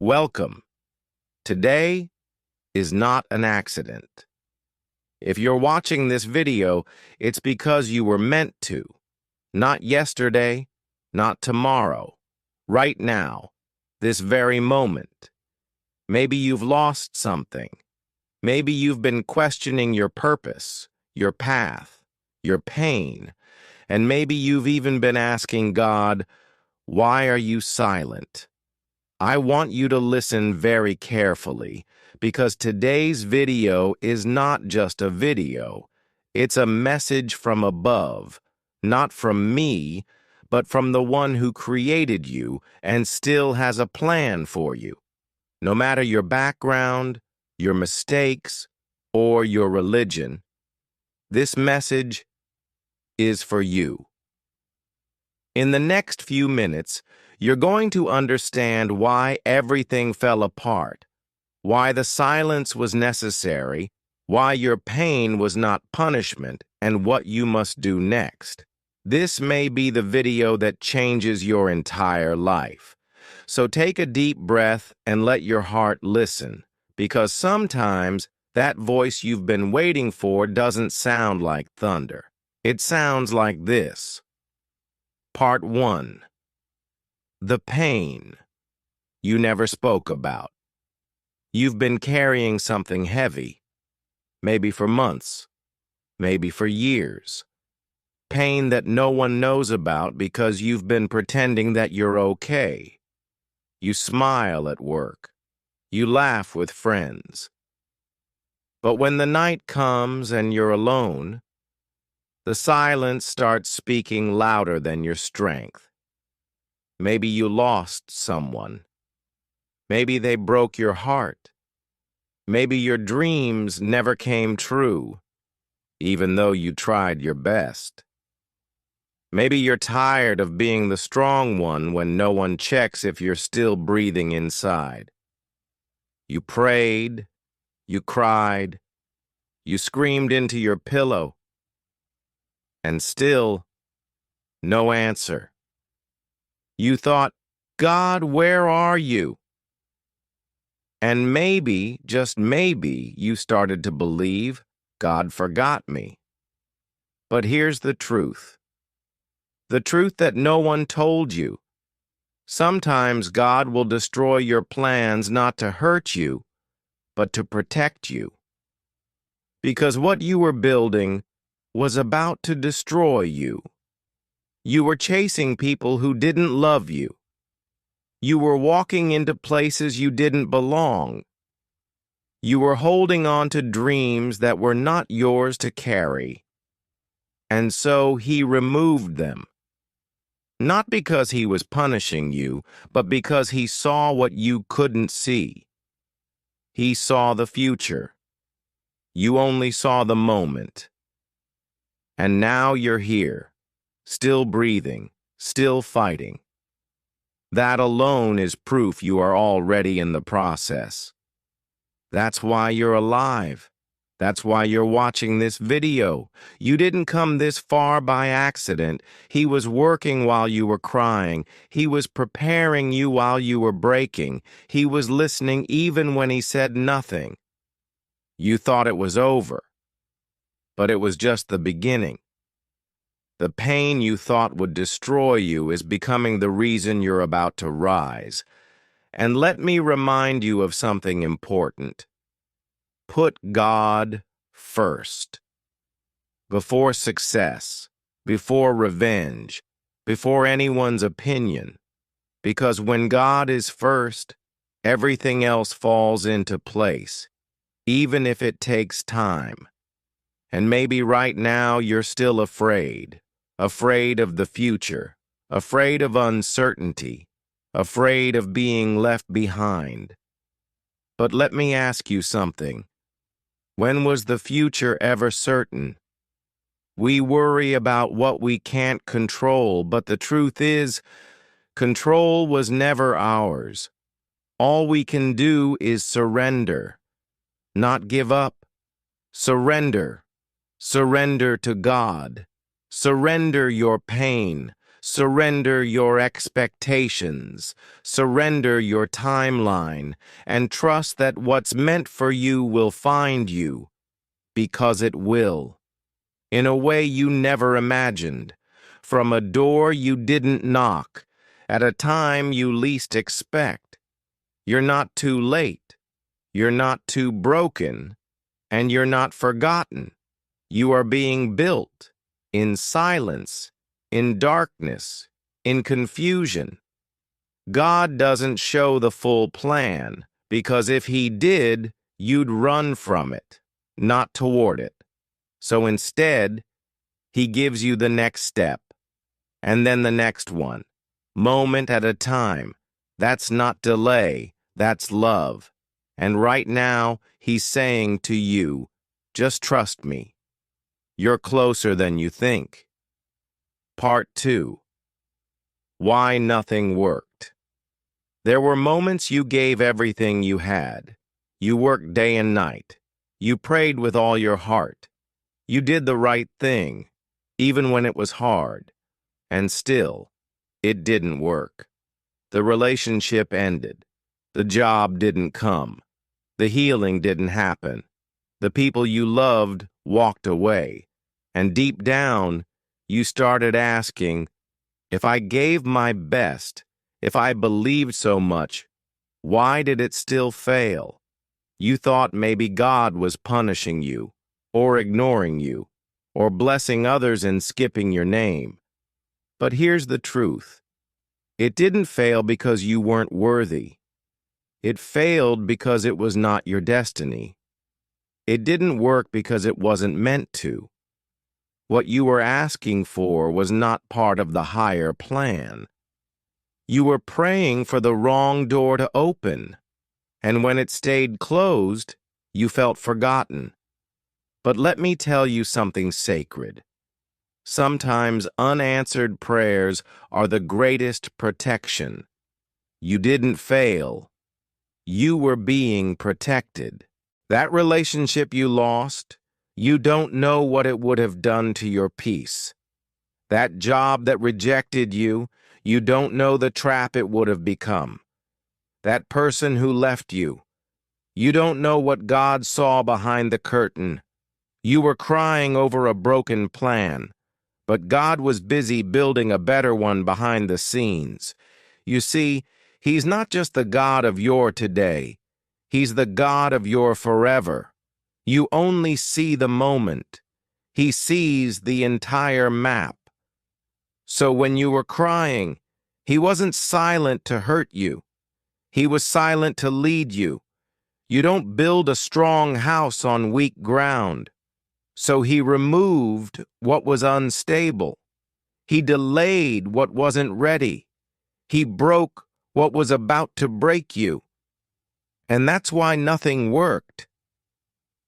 Welcome. Today is not an accident. If you're watching this video, it's because you were meant to. Not yesterday, not tomorrow. Right now, this very moment. Maybe you've lost something. Maybe you've been questioning your purpose, your path, your pain, and maybe you've even been asking God, why are you silent? I want you to listen very carefully because today's video is not just a video. It's a message from above, not from me, but from the one who created you and still has a plan for you. No matter your background, your mistakes, or your religion, this message is for you. In the next few minutes, you're going to understand why everything fell apart, why the silence was necessary, why your pain was not punishment, and what you must do next. This may be the video that changes your entire life. So take a deep breath and let your heart listen, because sometimes that voice you've been waiting for doesn't sound like thunder. It sounds like this. Part 1. The pain you never spoke about. You've been carrying something heavy, maybe for months, maybe for years. Pain that no one knows about because you've been pretending that you're okay. You smile at work. You laugh with friends. But when the night comes and you're alone, the silence starts speaking louder than your strength. Maybe you lost someone. Maybe they broke your heart. Maybe your dreams never came true, even though you tried your best. Maybe you're tired of being the strong one when no one checks if you're still breathing inside. You prayed, you cried, you screamed into your pillow, and still, no answer. You thought, God, where are you? And maybe, just maybe, you started to believe God forgot me. But here's the truth that no one told you. Sometimes God will destroy your plans not to hurt you, but to protect you. Because what you were building was about to destroy you. You were chasing people who didn't love you. You were walking into places you didn't belong. You were holding on to dreams that were not yours to carry. And so he removed them. Not because he was punishing you, but because he saw what you couldn't see. He saw the future. You only saw the moment. And now you're here, still breathing, still fighting. That alone is proof you are already in the process. That's why you're alive. That's why you're watching this video. You didn't come this far by accident. He was working while you were crying. He was preparing you while you were breaking. He was listening even when he said nothing. You thought it was over, but it was just the beginning. The pain you thought would destroy you is becoming the reason you're about to rise. And let me remind you of something important. Put God first. Before success, before revenge, before anyone's opinion. Because when God is first, everything else falls into place, even if it takes time. And maybe right now you're still afraid of the future, afraid of uncertainty, afraid of being left behind. But let me ask you something. When was the future ever certain? We worry about what we can't control, but the truth is, control was never ours. All we can do is surrender, not give up. Surrender. Surrender to God. Surrender your pain. Surrender your expectations, surrender your timeline, and trust that what's meant for you will find you, because it will. In a way you never imagined, from a door you didn't knock, at a time you least expect. You're not too late, you're not too broken, and you're not forgotten. You are being built in silence, in darkness, in confusion. God doesn't show the full plan, because if He did, you'd run from it, not toward it. So instead, He gives you the next step, and then the next one, moment at a time. That's not delay, that's love. And right now, He's saying to you, just trust me. You're closer than you think. Part 2. Why nothing worked. There were moments you gave everything you had. You worked day and night. You prayed with all your heart. You did the right thing, even when it was hard. And still, it didn't work. The relationship ended. The job didn't come. The healing didn't happen. The people you loved walked away. And deep down, you started asking, if I gave my best, if I believed so much, why did it still fail? You thought maybe God was punishing you, or ignoring you, or blessing others and skipping your name. But here's the truth. It didn't fail because you weren't worthy. It failed because it was not your destiny. It didn't work because it wasn't meant to. What you were asking for was not part of the higher plan. You were praying for the wrong door to open, and when it stayed closed, you felt forgotten. But let me tell you something sacred. Sometimes unanswered prayers are the greatest protection. You didn't fail. You were being protected. That relationship you lost, you don't know what it would have done to your peace. That job that rejected you, you don't know the trap it would have become. That person who left you, you don't know what God saw behind the curtain. You were crying over a broken plan, but God was busy building a better one behind the scenes. You see, He's not just the God of your today. He's the God of your forever. You only see the moment. He sees the entire map. So when you were crying, He wasn't silent to hurt you. He was silent to lead you. You don't build a strong house on weak ground. So He removed what was unstable. He delayed what wasn't ready. He broke what was about to break you. And that's why nothing worked.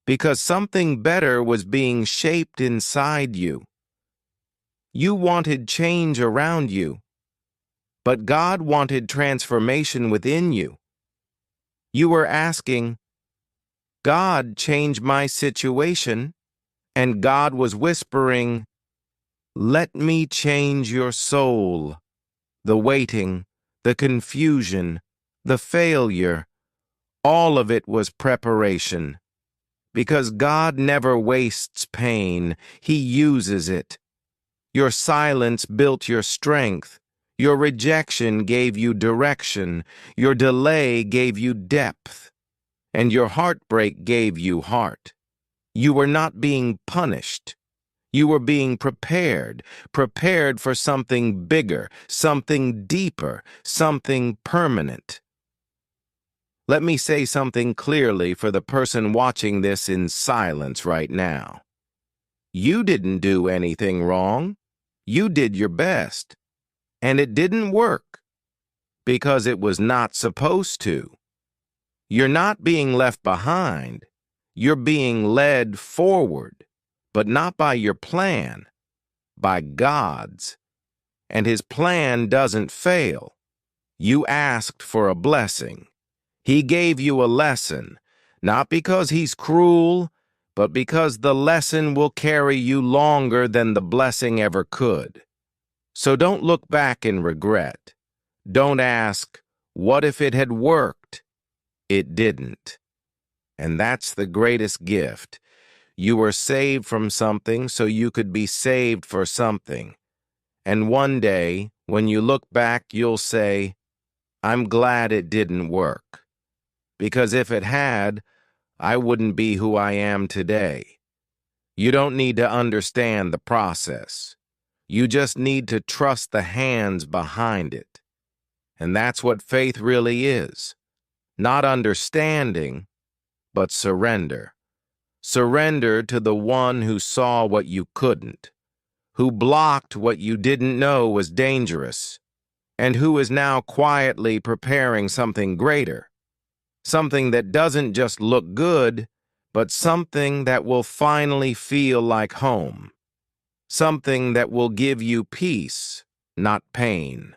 Because something better was being shaped inside you. You wanted change around you, but God wanted transformation within you. You were asking, God, change my situation, and God was whispering, let me change your soul. The waiting, the confusion, the failure, all of it was preparation. Because God never wastes pain, He uses it. Your silence built your strength. Your rejection gave you direction. Your delay gave you depth. And your heartbreak gave you heart. You were not being punished. You were being prepared for something bigger, something deeper, something permanent. Let me say something clearly for the person watching this in silence right now. You didn't do anything wrong. You did your best. And it didn't work because it was not supposed to. You're not being left behind. You're being led forward, but not by your plan, by God's. And His plan doesn't fail. You asked for a blessing. He gave you a lesson, not because He's cruel, but because the lesson will carry you longer than the blessing ever could. So don't look back in regret. Don't ask, what if it had worked? It didn't. And that's the greatest gift. You were saved from something so you could be saved for something. And one day, when you look back, you'll say, I'm glad it didn't work. Because if it had, I wouldn't be who I am today. You don't need to understand the process. You just need to trust the hands behind it. And that's what faith really is. Not understanding, but surrender. Surrender to the one who saw what you couldn't, who blocked what you didn't know was dangerous, and who is now quietly preparing something greater, something that doesn't just look good, but something that will finally feel like home, something that will give you peace, not pain,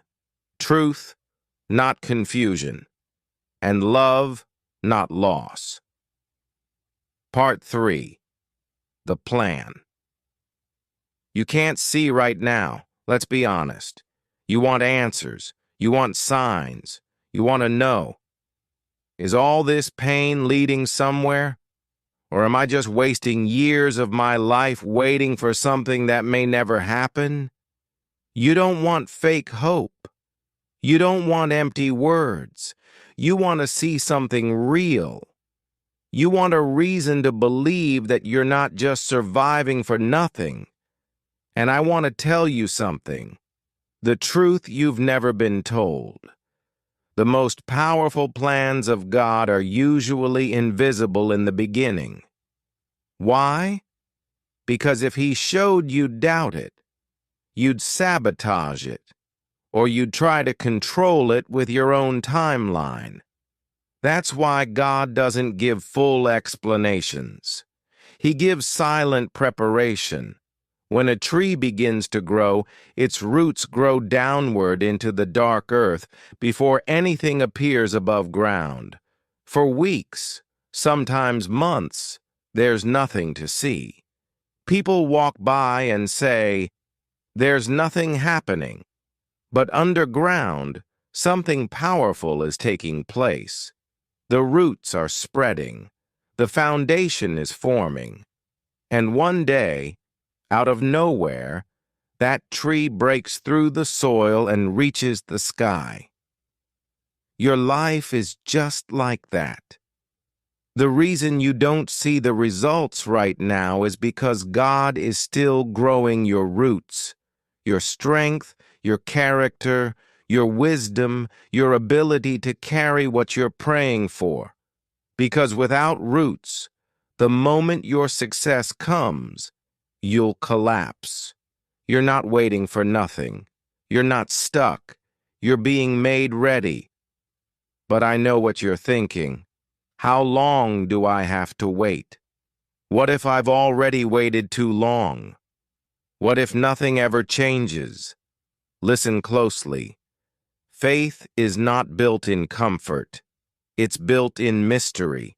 truth, not confusion, and love, not loss. Part 3. The plan. You can't see right now, let's be honest. You want answers. You want signs. You want to know. Is all this pain leading somewhere? Or am I just wasting years of my life waiting for something that may never happen? You don't want fake hope. You don't want empty words. You want to see something real. You want a reason to believe that you're not just surviving for nothing. And I want to tell you something. The truth you've never been told. The most powerful plans of God are usually invisible in the beginning. Why? Because if He showed you'd doubt it, you'd sabotage it, or you'd try to control it with your own timeline. That's why God doesn't give full explanations. He gives silent preparation. When a tree begins to grow, its roots grow downward into the dark earth before anything appears above ground. For weeks, sometimes months, there's nothing to see. People walk by and say, there's nothing happening. But underground, something powerful is taking place. The roots are spreading. The foundation is forming. And one day, out of nowhere, that tree breaks through the soil and reaches the sky. Your life is just like that. The reason you don't see the results right now is because God is still growing your roots, your strength, your character, your wisdom, your ability to carry what you're praying for. Because without roots, the moment your success comes, you'll collapse. You're not waiting for nothing. You're not stuck. You're being made ready. But I know what you're thinking. How long do I have to wait? What if I've already waited too long? What if nothing ever changes? Listen closely. Faith is not built in comfort. It's built in mystery.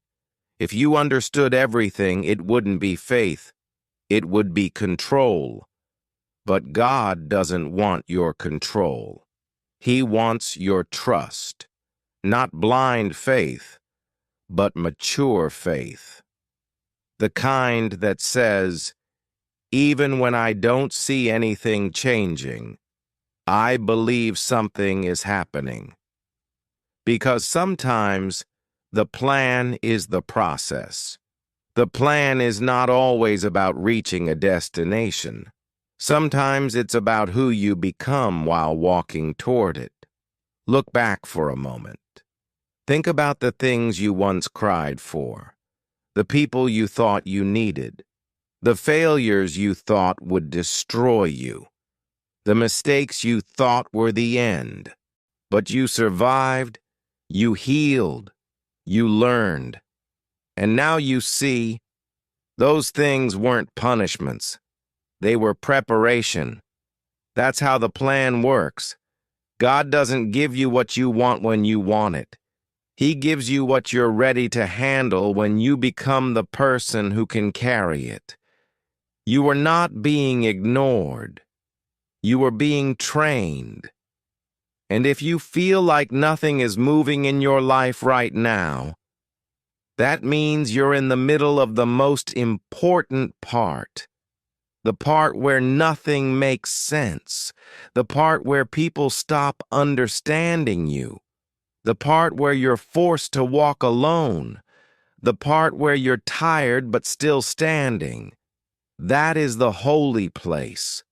If you understood everything, it wouldn't be faith. It would be control. But God doesn't want your control. He wants your trust. Not blind faith, but mature faith. The kind that says, even when I don't see anything changing, I believe something is happening. Because sometimes the plan is the process. The plan is not always about reaching a destination. Sometimes it's about who you become while walking toward it. Look back for a moment. Think about the things you once cried for, the people you thought you needed, the failures you thought would destroy you, the mistakes you thought were the end. But you survived, you healed, you learned. And now you see, those things weren't punishments. They were preparation. That's how the plan works. God doesn't give you what you want when you want it. He gives you what you're ready to handle when you become the person who can carry it. You are not being ignored. You are being trained. And if you feel like nothing is moving in your life right now, that means you're in the middle of the most important part. The part where nothing makes sense. The part where people stop understanding you. The part where you're forced to walk alone. The part where you're tired but still standing. That is the holy place.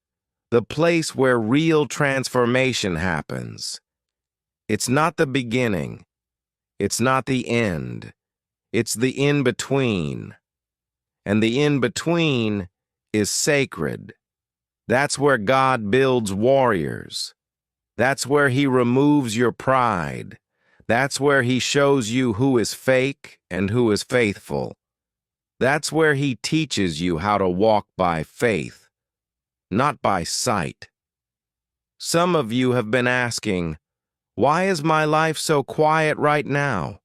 The place where real transformation happens. It's not the beginning. It's not the end. It's the in-between. And the in-between is sacred. That's where God builds warriors. That's where He removes your pride. That's where He shows you who is fake and who is faithful. That's where He teaches you how to walk by faith, not by sight. Some of you have been asking, why is my life so quiet right now?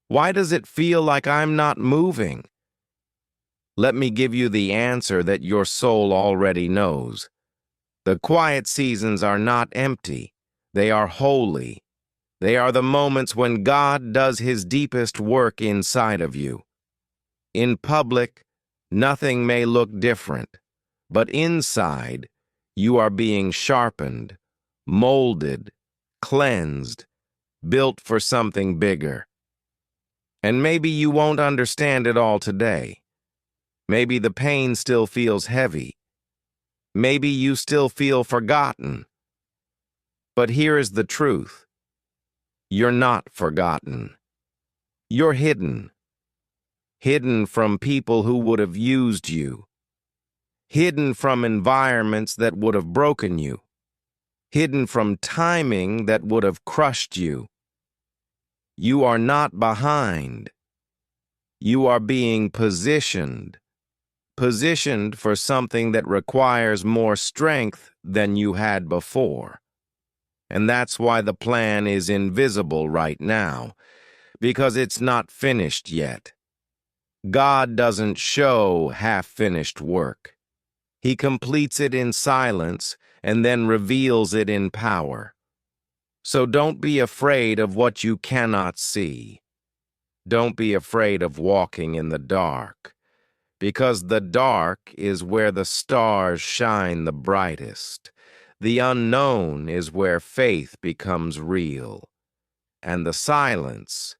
Why does it feel like I'm not moving? Let me give you the answer that your soul already knows. The quiet seasons are not empty. They are holy. They are the moments when God does His deepest work inside of you. In public, nothing may look different, but inside, you are being sharpened, molded, cleansed, built for something bigger. And maybe you won't understand it all today. Maybe the pain still feels heavy. Maybe you still feel forgotten. But here is the truth. You're not forgotten. You're hidden. Hidden from people who would have used you. Hidden from environments that would have broken you. Hidden from timing that would have crushed you. You are not behind. You are being positioned. Positioned for something that requires more strength than you had before. And that's why the plan is invisible right now, because it's not finished yet. God doesn't show half-finished work. He completes it in silence and then reveals it in power. So don't be afraid of what you cannot see. Don't be afraid of walking in the dark, because the dark is where the stars shine the brightest. The unknown is where faith becomes real, and the silence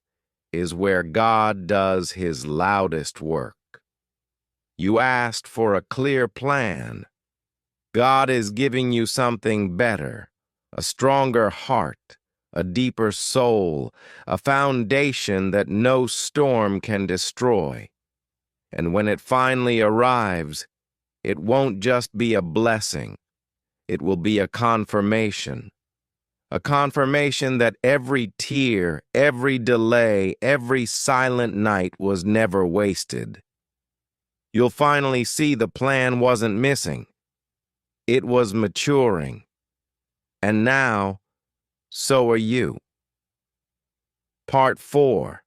is where God does His loudest work. You asked for a clear plan. God is giving you something better, a stronger heart, a deeper soul, a foundation that no storm can destroy. And when it finally arrives, it won't just be a blessing. It will be a confirmation that every tear, every delay, every silent night was never wasted. You'll finally see the plan wasn't missing. It was maturing. And now, so are you. Part 4.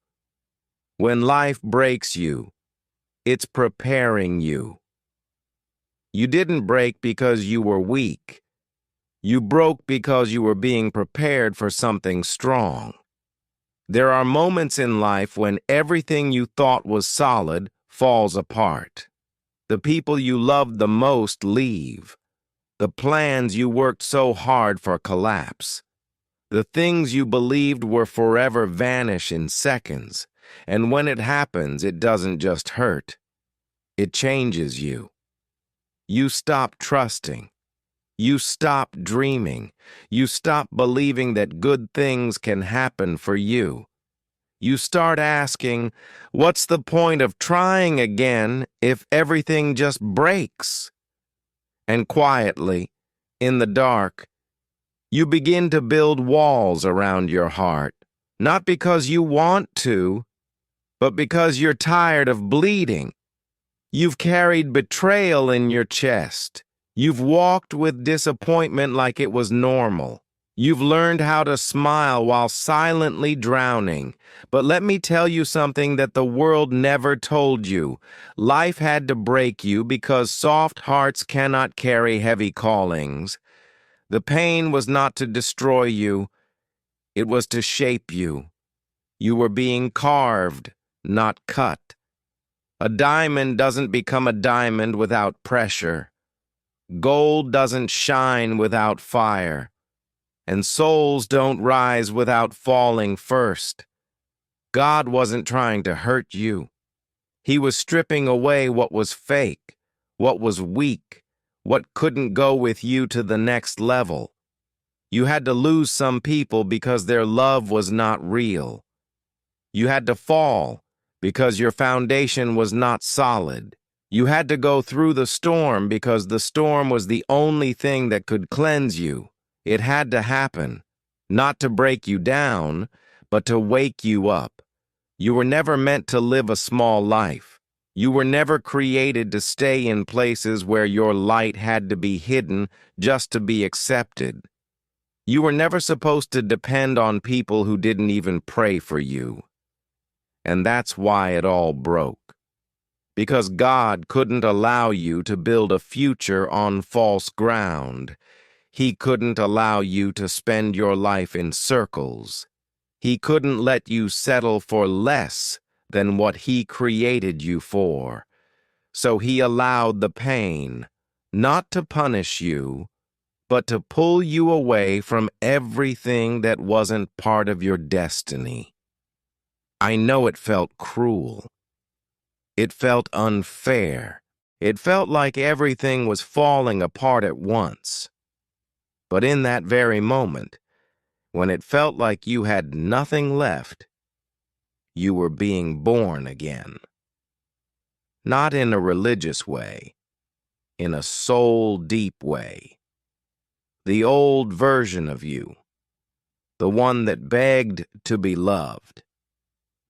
When life breaks you, it's preparing you. You didn't break because you were weak. You broke because you were being prepared for something strong. There are moments in life when everything you thought was solid falls apart. The people you loved the most leave. The plans you worked so hard for collapse. The things you believed were forever vanish in seconds. And when it happens, it doesn't just hurt. It changes you. You stop trusting. You stop dreaming. You stop believing that good things can happen for you. You start asking, what's the point of trying again if everything just breaks? And quietly, in the dark, you begin to build walls around your heart, not because you want to, but because you're tired of bleeding. You've carried betrayal in your chest. You've walked with disappointment like it was normal. You've learned how to smile while silently drowning. But let me tell you something that the world never told you. Life had to break you because soft hearts cannot carry heavy callings. The pain was not to destroy you, it was to shape you. You were being carved, not cut. A diamond doesn't become a diamond without pressure. Gold doesn't shine without fire. And souls don't rise without falling first. God wasn't trying to hurt you. He was stripping away what was fake, what was weak, what couldn't go with you to the next level. You had to lose some people because their love was not real. You had to fall because your foundation was not solid. You had to go through the storm because the storm was the only thing that could cleanse you. It had to happen, not to break you down, but to wake you up. You were never meant to live a small life. You were never created to stay in places where your light had to be hidden just to be accepted. You were never supposed to depend on people who didn't even pray for you. And that's why it all broke. Because God couldn't allow you to build a future on false ground. He couldn't allow you to spend your life in circles. He couldn't let you settle for less than what He created you for. So He allowed the pain, not to punish you, but to pull you away from everything that wasn't part of your destiny. I know it felt cruel. It felt unfair. It felt like everything was falling apart at once. But in that very moment, when it felt like you had nothing left, you were being born again. Not in a religious way, in a soul-deep way. The old version of you, the one that begged to be loved,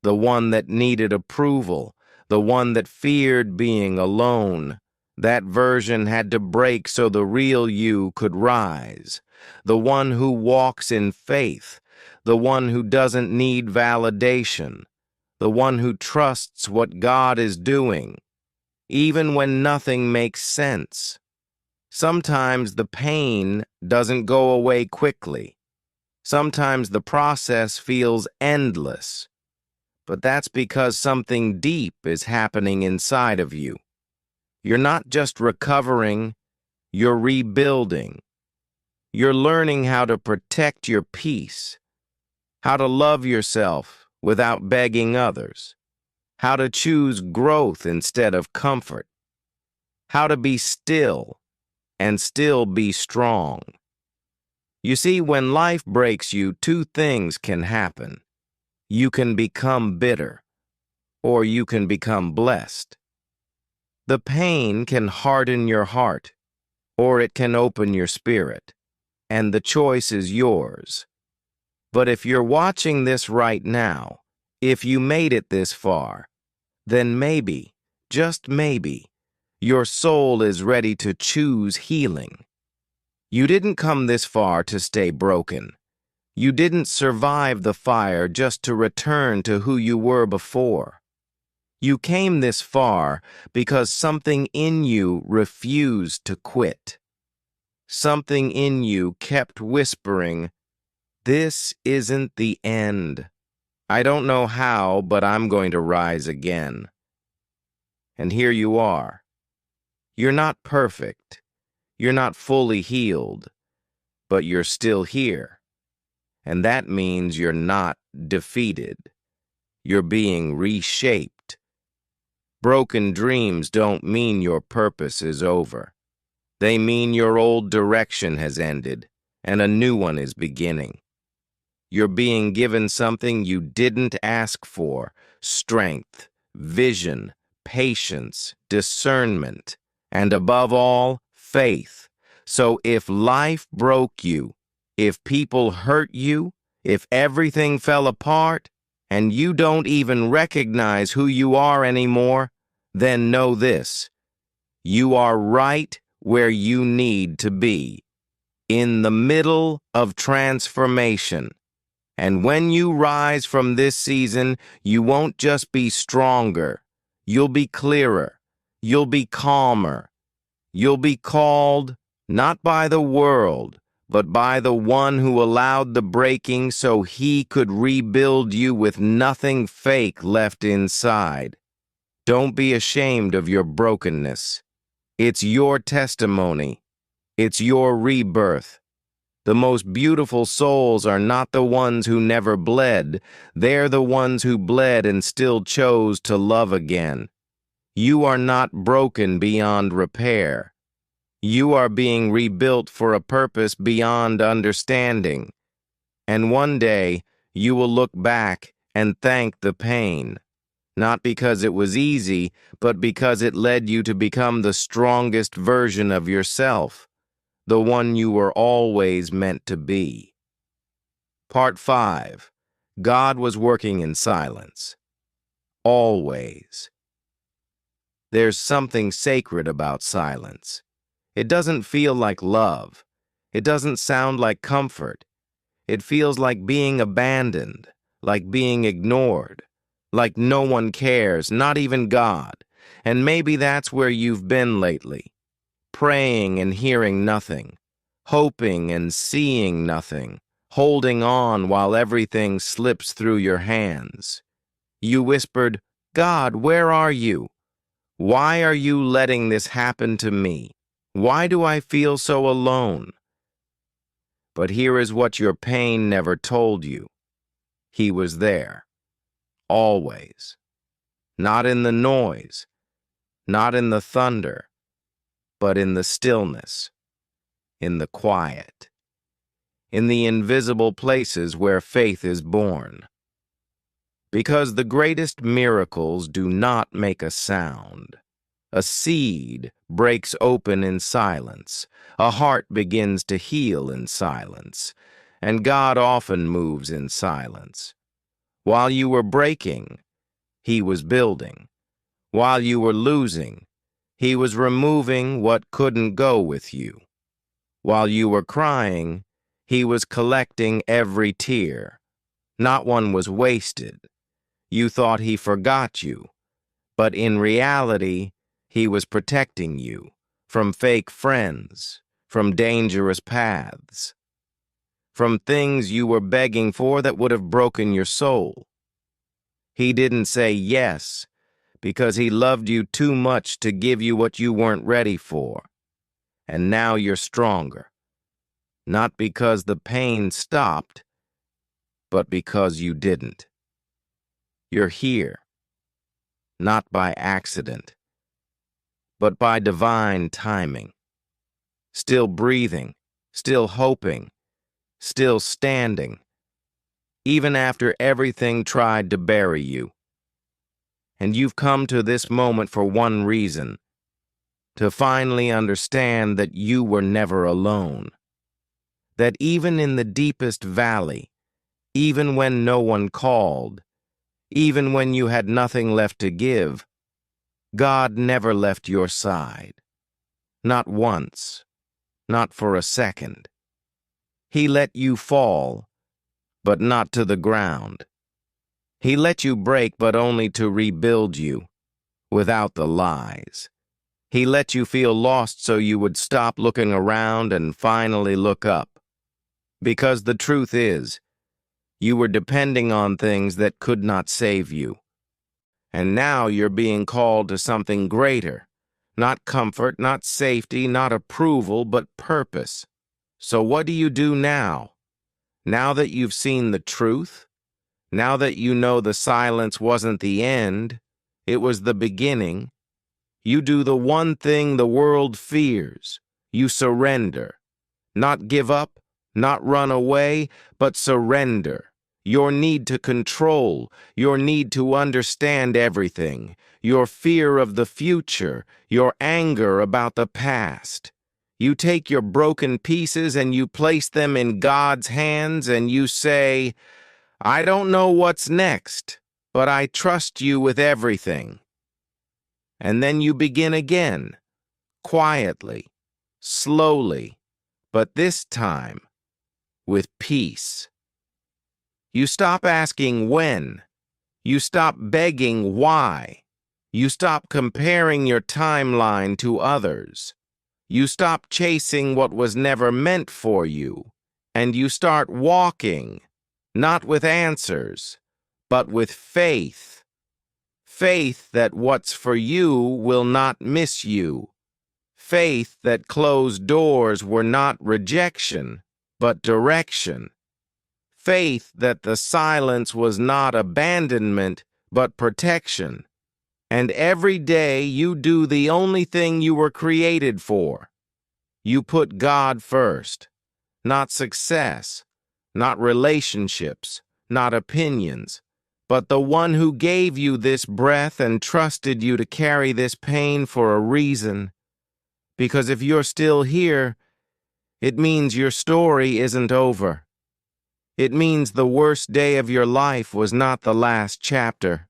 the one that needed approval, the one that feared being alone. That version had to break so the real you could rise. The one who walks in faith, the one who doesn't need validation, the one who trusts what God is doing, even when nothing makes sense. Sometimes the pain doesn't go away quickly. Sometimes the process feels endless. But that's because something deep is happening inside of you. You're not just recovering, you're rebuilding. You're learning how to protect your peace, how to love yourself without begging others, how to choose growth instead of comfort, how to be still and still be strong. You see, when life breaks you, two things can happen. You can become bitter, or you can become blessed. The pain can harden your heart, or it can open your spirit, and the choice is yours. But if you're watching this right now, if you made it this far, then maybe, just maybe, your soul is ready to choose healing. You didn't come this far to stay broken. You didn't survive the fire just to return to who you were before. You came this far because something in you refused to quit. Something in you kept whispering, "This isn't the end. I don't know how, but I'm going to rise again." And here you are. You're not perfect. You're not fully healed, but you're still here. And that means you're not defeated. You're being reshaped. Broken dreams don't mean your purpose is over. They mean your old direction has ended, and a new one is beginning. You're being given something you didn't ask for: strength, vision, patience, discernment, and above all, faith. So if life broke you, if people hurt you, if everything fell apart, and you don't even recognize who you are anymore, then know this: you are right where you need to be, in the middle of transformation. And when you rise from this season, you won't just be stronger. You'll be clearer. You'll be calmer. You'll be called not by the world, but by the one who allowed the breaking so he could rebuild you with nothing fake left inside. Don't be ashamed of your brokenness. It's your testimony. It's your rebirth. The most beautiful souls are not the ones who never bled. They're the ones who bled and still chose to love again. You are not broken beyond repair. You are being rebuilt for a purpose beyond understanding. And one day, you will look back and thank the pain. Not because it was easy, but because it led you to become the strongest version of yourself, the one you were always meant to be. Part 5. God was working in silence. Always. There's something sacred about silence. It doesn't feel like love. It doesn't sound like comfort. It feels like being abandoned, like being ignored, like no one cares, not even God. And maybe that's where you've been lately, praying and hearing nothing, hoping and seeing nothing, holding on while everything slips through your hands. You whispered, "God, where are you? Why are you letting this happen to me? Why do I feel so alone?" But here is what your pain never told you. He was there. Always. Not in the noise, not in the thunder, but in the stillness, in the quiet, in the invisible places where faith is born. Because the greatest miracles do not make a sound. A seed breaks open in silence. A heart begins to heal in silence. And God often moves in silence. While you were breaking, He was building. While you were losing, He was removing what couldn't go with you. While you were crying, He was collecting every tear. Not one was wasted. You thought He forgot you, but in reality, He was protecting you from fake friends, from dangerous paths, from things you were begging for that would have broken your soul. He didn't say yes because He loved you too much to give you what you weren't ready for. And now you're stronger, not because the pain stopped, but because you didn't. You're here, not by accident, but by divine timing. Still breathing, still hoping, still standing, even after everything tried to bury you. And you've come to this moment for one reason, to finally understand that you were never alone. That even in the deepest valley, even when no one called, even when you had nothing left to give, God never left your side. Not once, not for a second. He let you fall, but not to the ground. He let you break, but only to rebuild you, without the lies. He let you feel lost so you would stop looking around and finally look up. Because the truth is, you were depending on things that could not save you. And now you're being called to something greater. Not comfort, not safety, not approval, but purpose. So what do you do now? Now that you've seen the truth? Now that you know the silence wasn't the end, it was the beginning, you do the one thing the world fears. You surrender. Not give up, not run away, but surrender. Your need to control, your need to understand everything, your fear of the future, your anger about the past. You take your broken pieces and you place them in God's hands and you say, "I don't know what's next, but I trust you with everything." And then you begin again, quietly, slowly, but this time with peace. You stop asking when. You stop begging why. You stop comparing your timeline to others. You stop chasing what was never meant for you, and you start walking, not with answers, but with faith. Faith that what's for you will not miss you. Faith that closed doors were not rejection, but direction. Faith that the silence was not abandonment, but protection. And every day you do the only thing you were created for. You put God first, not success, not relationships, not opinions, but the one who gave you this breath and trusted you to carry this pain for a reason. Because if you're still here, it means your story isn't over. It means the worst day of your life was not the last chapter.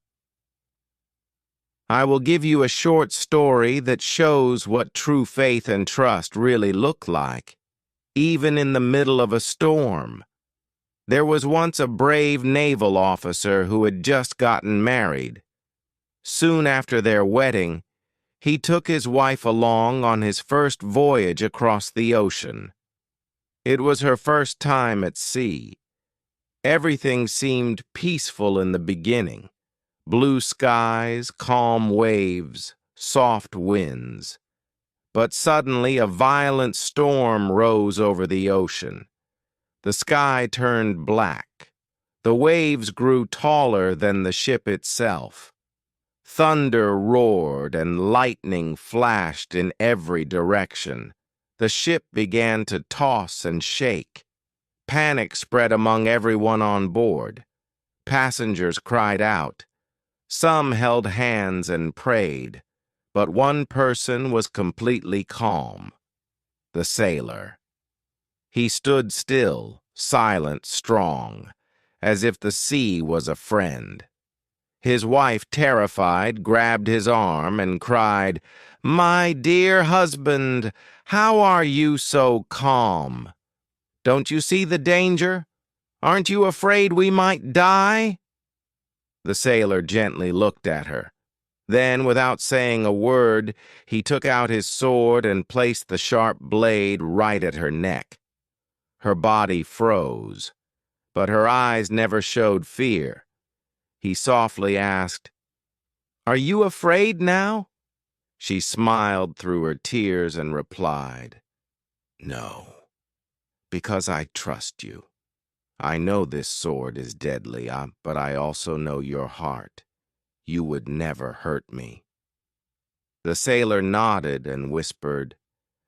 I will give you a short story that shows what true faith and trust really look like, even in the middle of a storm. There was once a brave naval officer who had just gotten married. Soon after their wedding, he took his wife along on his first voyage across the ocean. It was her first time at sea. Everything seemed peaceful in the beginning. Blue skies, calm waves, soft winds. But suddenly a violent storm rose over the ocean. The sky turned black. The waves grew taller than the ship itself. Thunder roared and lightning flashed in every direction. The ship began to toss and shake. Panic spread among everyone on board. Passengers cried out. Some held hands and prayed, but one person was completely calm. The sailor. He stood still, silent, strong, as if the sea was a friend. His wife, terrified, grabbed his arm and cried, "My dear husband, how are you so calm? Don't you see the danger? Aren't you afraid we might die?" The sailor gently looked at her. Then, without saying a word, he took out his sword and placed the sharp blade right at her neck. Her body froze, but her eyes never showed fear. He softly asked, "Are you afraid now?" She smiled through her tears and replied, "No, because I trust you. I know this sword is deadly, but I also know your heart. You would never hurt me." The sailor nodded and whispered,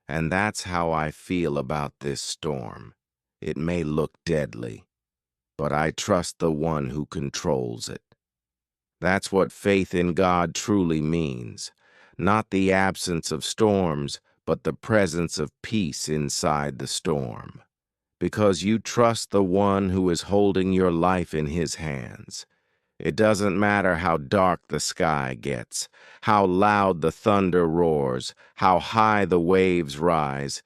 "And that's how I feel about this storm. It may look deadly, but I trust the one who controls it." That's what faith in God truly means. Not the absence of storms, but the presence of peace inside the storm. Because you trust the one who is holding your life in his hands. It doesn't matter how dark the sky gets, how loud the thunder roars, how high the waves rise.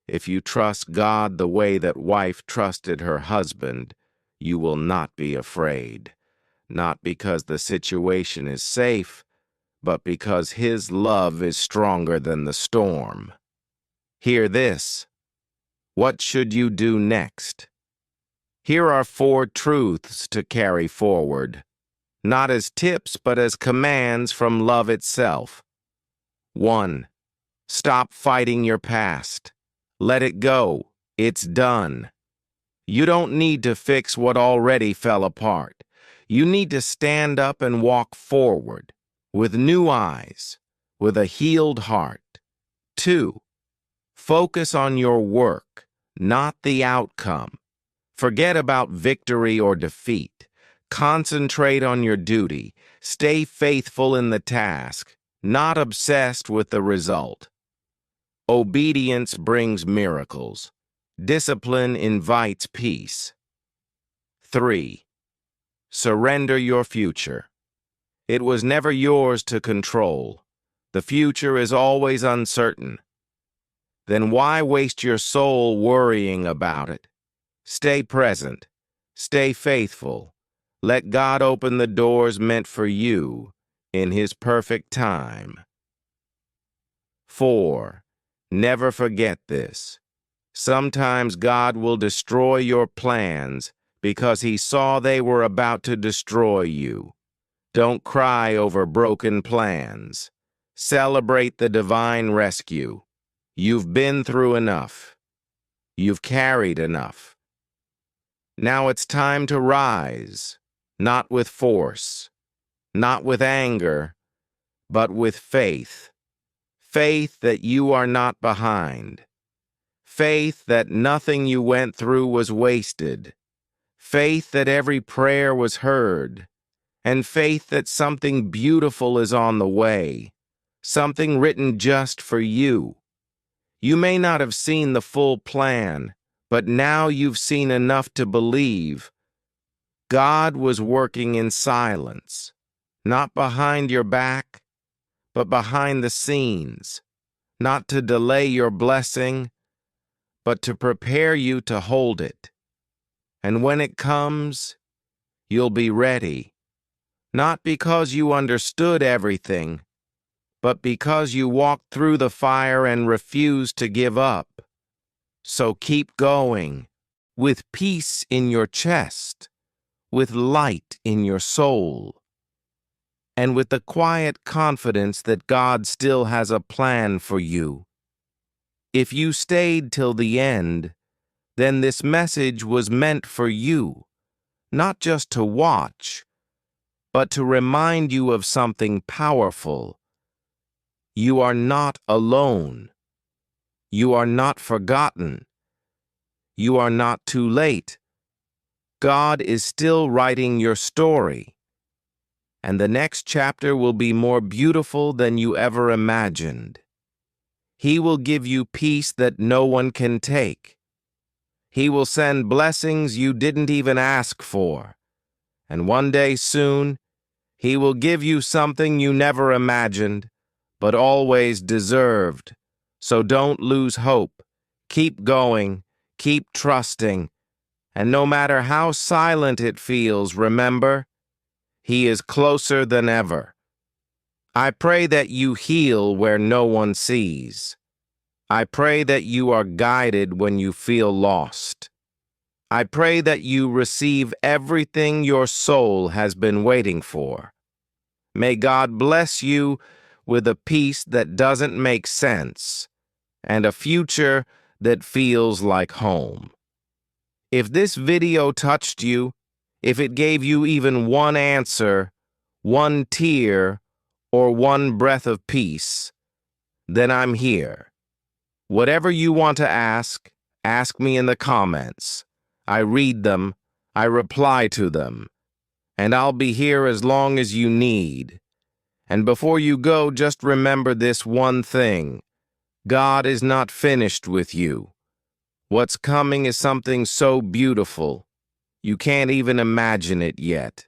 If you trust God the way that wife trusted her husband, you will not be afraid. Not because the situation is safe, but because his love is stronger than the storm. Hear this. What should you do next? Here are 4 truths to carry forward, not as tips but as commands from love itself. 1. Stop fighting your past. Let it go. It's done. You don't need to fix what already fell apart. You need to stand up and walk forward, with new eyes, with a healed heart. 2. Focus on your work, not the outcome. Forget about victory or defeat. Concentrate on your duty. Stay faithful in the task, not obsessed with the result. Obedience brings miracles. Discipline invites peace. 3. Surrender your future. It was never yours to control. The future is always uncertain. Then why waste your soul worrying about it? Stay present. Stay faithful. Let God open the doors meant for you in His perfect time. 4. Never forget this. Sometimes God will destroy your plans because He saw they were about to destroy you. Don't cry over broken plans. Celebrate the divine rescue. You've been through enough. You've carried enough. Now it's time to rise, not with force, not with anger, but with faith. Faith that you are not behind. Faith that nothing you went through was wasted. Faith that every prayer was heard. And faith that something beautiful is on the way. Something written just for you. You may not have seen the full plan, but now you've seen enough to believe. God was working in silence, not behind your back, but behind the scenes, not to delay your blessing, but to prepare you to hold it. And when it comes, you'll be ready, not because you understood everything, but because you walked through the fire and refused to give up. So keep going, with peace in your chest, with light in your soul, and with the quiet confidence that God still has a plan for you. If you stayed till the end, then this message was meant for you, not just to watch, but to remind you of something powerful. You are not alone. You are not forgotten. You are not too late. God is still writing your story, and the next chapter will be more beautiful than you ever imagined. He will give you peace that no one can take. He will send blessings you didn't even ask for. And one day soon, He will give you something you never imagined, but always deserved. So don't lose hope. Keep going. Keep trusting. And no matter how silent it feels, remember, He is closer than ever. I pray that you heal where no one sees. I pray that you are guided when you feel lost. I pray that you receive everything your soul has been waiting for. May God bless you with a peace that doesn't make sense and a future that feels like home. If this video touched you, if it gave you even one answer, one tear, or one breath of peace, then I'm here. Whatever you want to ask me in the comments. I read them, I reply to them, and I'll be here as long as you need. And before you go, just remember this one thing. God is not finished with you. What's coming is something so beautiful, you can't even imagine it yet.